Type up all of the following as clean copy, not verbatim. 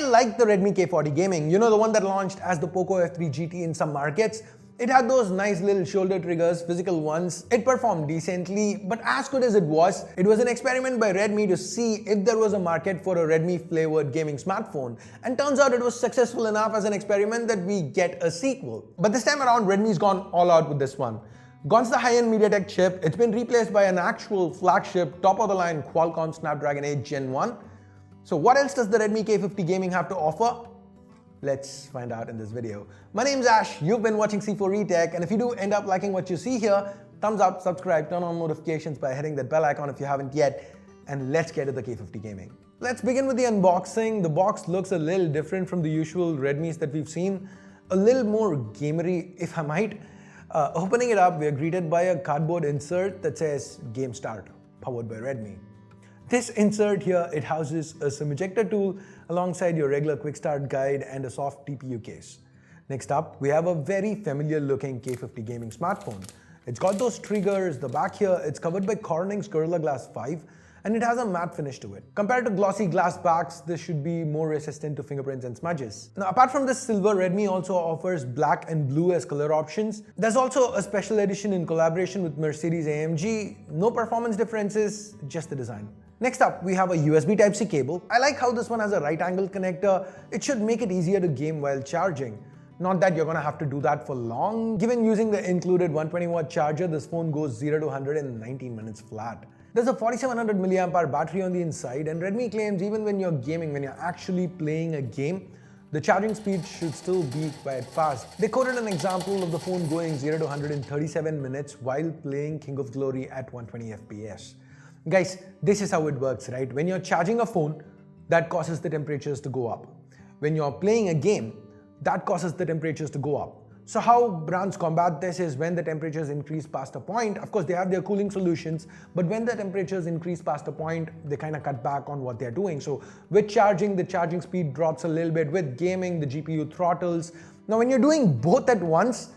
like the Redmi K40 Gaming, you know, the one that launched as the Poco F3 GT in some markets. It had those nice little shoulder triggers, physical ones. It performed decently, but as good as it was an experiment by Redmi to see if there was a market for a Redmi flavored gaming smartphone. And turns out it was successful enough as an experiment that we get a sequel. But this time around, Redmi's gone all out with this one. Gone's the high-end MediaTek chip. It's been replaced by an actual flagship, top-of-the-line Qualcomm Snapdragon 8 Gen 1. So what else does the Redmi K50 Gaming have to offer? Let's find out in this video. My name's Ash, you've been watching C4eTech, and if you do end up liking what you see here, thumbs up, subscribe, turn on notifications by hitting that bell icon if you haven't yet, and let's get to the K50 Gaming. Let's begin with the unboxing. The box looks a little different from the usual Redmis that we've seen, a little more gamery, if I might. Opening it up, we are greeted by a cardboard insert that says Game Start, powered by Redmi. This insert here, it houses a SIM ejector tool alongside your regular quick start guide and a soft TPU case. Next up, we have a very familiar looking K50 Gaming smartphone. It's got those triggers, the back here, it's covered by Corning's Gorilla Glass 5, and it has a matte finish to it. Compared to glossy glass backs, this should be more resistant to fingerprints and smudges. Now, apart from this silver, Redmi also offers black and blue as color options. There's also a special edition in collaboration with Mercedes-AMG. No performance differences, just the design. Next up, we have a USB Type-C cable. I like how this one has a right-angled connector. It should make it easier to game while charging. Not that you're gonna have to do that for long. Given using the included 120-watt charger, this phone goes 0 to 100 in 19 minutes flat. There's a 4700 mAh battery on the inside, and Redmi claims even when you're gaming, when you're actually playing a game, the charging speed should still be quite fast. They quoted an example of the phone going 0 to 100 in 37 minutes while playing King of Glory at 120 FPS. Guys, this is how it works, right? When you're charging a phone, that causes the temperatures to go up. When you're playing a game, that causes the temperatures to go up. So how brands combat this is when the temperatures increase past a point. Of course, they have their cooling solutions, but when the temperatures increase past a point, they kind of cut back on what they're doing. So with charging, the charging speed drops a little bit. With gaming, the GPU throttles. Now, when you're doing both at once,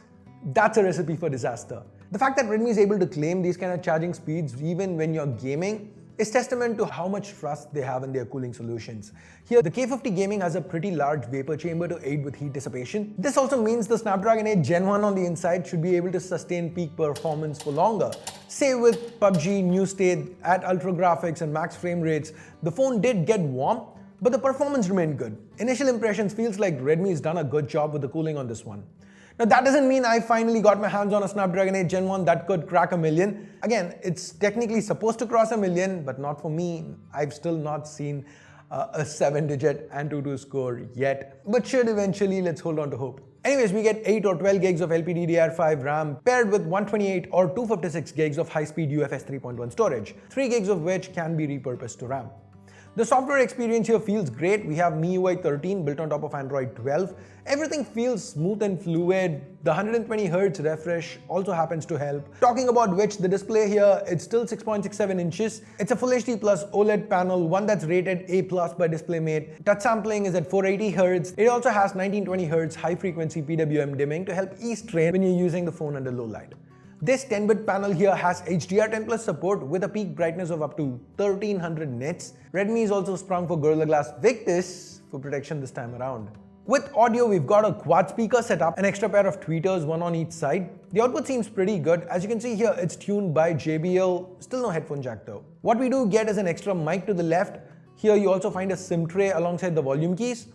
that's a recipe for disaster. The fact that Redmi is able to claim these kind of charging speeds even when you're gaming is testament to how much trust they have in their cooling solutions. Here, the K50 Gaming has a pretty large vapor chamber to aid with heat dissipation. This also means the Snapdragon 8 Gen 1 on the inside should be able to sustain peak performance for longer. Say with PUBG, New State, at ultra graphics and max frame rates, the phone did get warm, but the performance remained good. Initial impressions feels like Redmi's done a good job with the cooling on this one. Now that doesn't mean I finally got my hands on a Snapdragon 8 Gen 1 that could crack 1 million. Again, it's technically supposed to cross 1 million, but not for me. I've still not seen a 7-digit Antutu score yet, but should eventually. Let's hold on to hope. Anyways, we get 8 or 12 gigs of LPDDR5 RAM paired with 128 or 256 gigs of high-speed UFS 3.1 storage, 3 gigs of which can be repurposed to RAM. The software experience here feels great. We have MIUI 13 built on top of Android 12. Everything feels smooth and fluid. The 120Hz refresh also happens to help. Talking about which, the display here, it's still 6.67 inches. It's a Full HD Plus OLED panel, one that's rated A+ by DisplayMate. Touch sampling is at 480Hz. It also has 1920Hz high-frequency PWM dimming to help ease strain when you're using the phone under low light. This 10-bit panel here has HDR10 Plus support with a peak brightness of up to 1300 nits. Redmi is also sprung for Gorilla Glass Victus for protection this time around. With audio, we've got a quad speaker setup, an extra pair of tweeters, one on each side. The output seems pretty good. As you can see here, it's tuned by JBL, still no headphone jack though. What we do get is an extra mic to the left. Here you also find a SIM tray alongside the volume keys.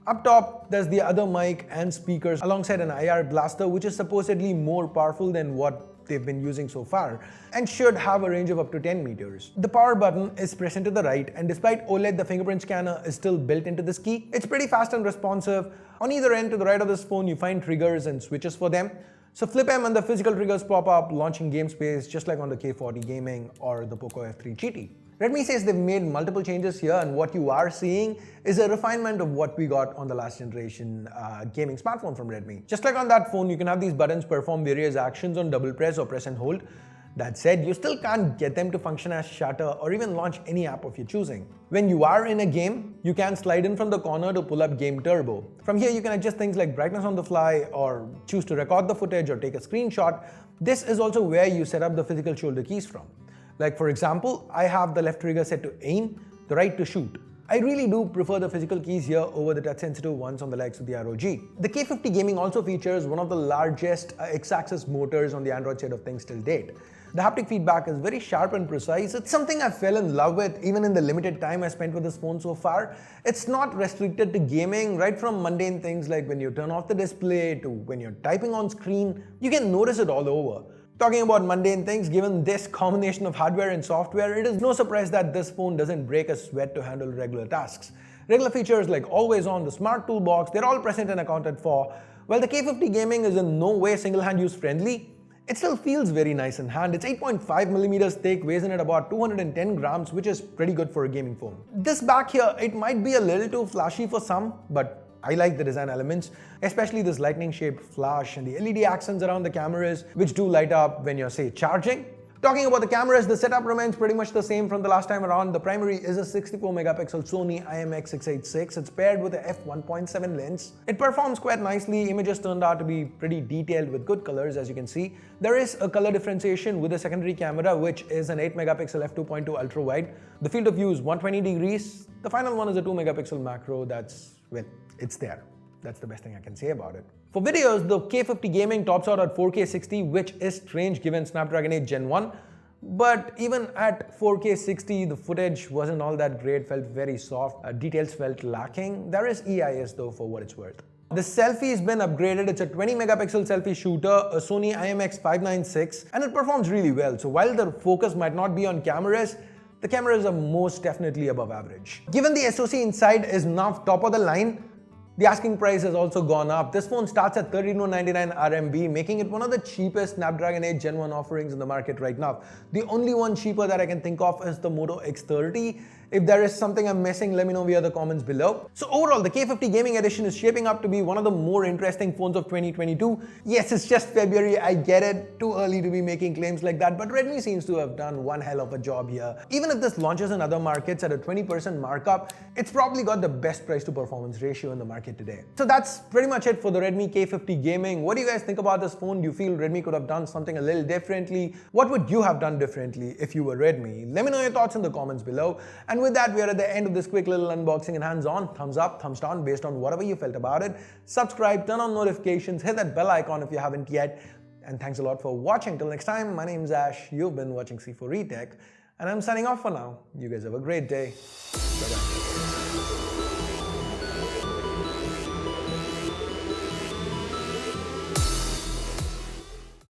Up top, there's the other mic and speakers alongside an IR blaster, which is supposedly more powerful than what they've been using so far and should have a range of up to 10 meters. The power button is present to the right, and despite OLED, the fingerprint scanner is still built into this key. It's pretty fast and responsive. On either end to the right of this phone, you find triggers and switches for them. So flip them and the physical triggers pop up, launching game space just like on the K40 Gaming or the Poco F3 GT. Redmi says they've made multiple changes here, and what you are seeing is a refinement of what we got on the last generation gaming smartphone from Redmi. Just like on that phone, you can have these buttons perform various actions on double press or press and hold. That said, you still can't get them to function as shutter or even launch any app of your choosing. When you are in a game, you can slide in from the corner to pull up Game Turbo. From here, you can adjust things like brightness on the fly or choose to record the footage or take a screenshot. This is also where you set up the physical shoulder keys from. Like for example, I have the left trigger set to aim, the right to shoot. I really do prefer the physical keys here over the touch-sensitive ones on the likes of the ROG. The K50 Gaming also features one of the largest X-axis motors on the Android side of things till date. The haptic feedback is very sharp and precise. It's something I fell in love with even in the limited time I spent with this phone so far. It's not restricted to gaming, right from mundane things like when you turn off the display to when you're typing on screen, you can notice it all over. Talking about mundane things, given this combination of hardware and software, it is no surprise that this phone doesn't break a sweat to handle regular tasks. Regular features like always on, the smart toolbox, they're all present and accounted for. While the K50 Gaming is in no way single-hand use friendly, it still feels very nice in hand. It's 8.5mm thick, weighs in at about 210 grams, which is pretty good for a gaming phone. This back here, it might be a little too flashy for some, but I like the design elements, especially this lightning-shaped flash and the LED accents around the cameras, which do light up when you're, say, charging. Talking about the cameras, the setup remains pretty much the same from the last time around. The primary is a 64-megapixel Sony IMX686. It's paired with a f1.7 lens. It performs quite nicely. Images turned out to be pretty detailed with good colors, as you can see. There is a color differentiation with the secondary camera, which is an 8-megapixel f2.2 ultra-wide. The field of view is 120 degrees. The final one is a 2-megapixel macro. Well, it's there. That's the best thing I can say about it. For videos, the K50 Gaming tops out at 4K 60, which is strange given Snapdragon 8 Gen 1. But even at 4K 60, the footage wasn't all that great, felt very soft, details felt lacking. There is EIS though, for what it's worth. The selfie has been upgraded. It's a 20-megapixel selfie shooter, a Sony IMX596, and it performs really well. So while the focus might not be on cameras, the cameras are most definitely above average. Given the SoC inside is now top of the line, the asking price has also gone up. This phone starts at 3299 RMB, making it one of the cheapest Snapdragon 8 Gen 1 offerings in the market right now. The only one cheaper that I can think of is the Moto X30. If there is something I'm missing, let me know via the comments below. So overall, the K50 Gaming Edition is shaping up to be one of the more interesting phones of 2022. Yes, it's just February, I get it, too early to be making claims like that, but Redmi seems to have done one hell of a job here. Even if this launches in other markets at a 20% markup, it's probably got the best price to performance ratio in the market today. So that's pretty much it for the Redmi K50 Gaming. What do you guys think about this phone? Do you feel Redmi could have done something a little differently? What would you have done differently if you were Redmi? Let me know your thoughts in the comments below. And with that, we are at the end of this quick little unboxing and hands-on. Thumbs up, thumbs down based on whatever you felt about it. Subscribe, turn on notifications, hit that bell icon if you haven't yet. And thanks a lot for watching. Till next time, my name's Ash. You've been watching C4E Tech, and I'm signing off for now. You guys have a great day. Bye-bye.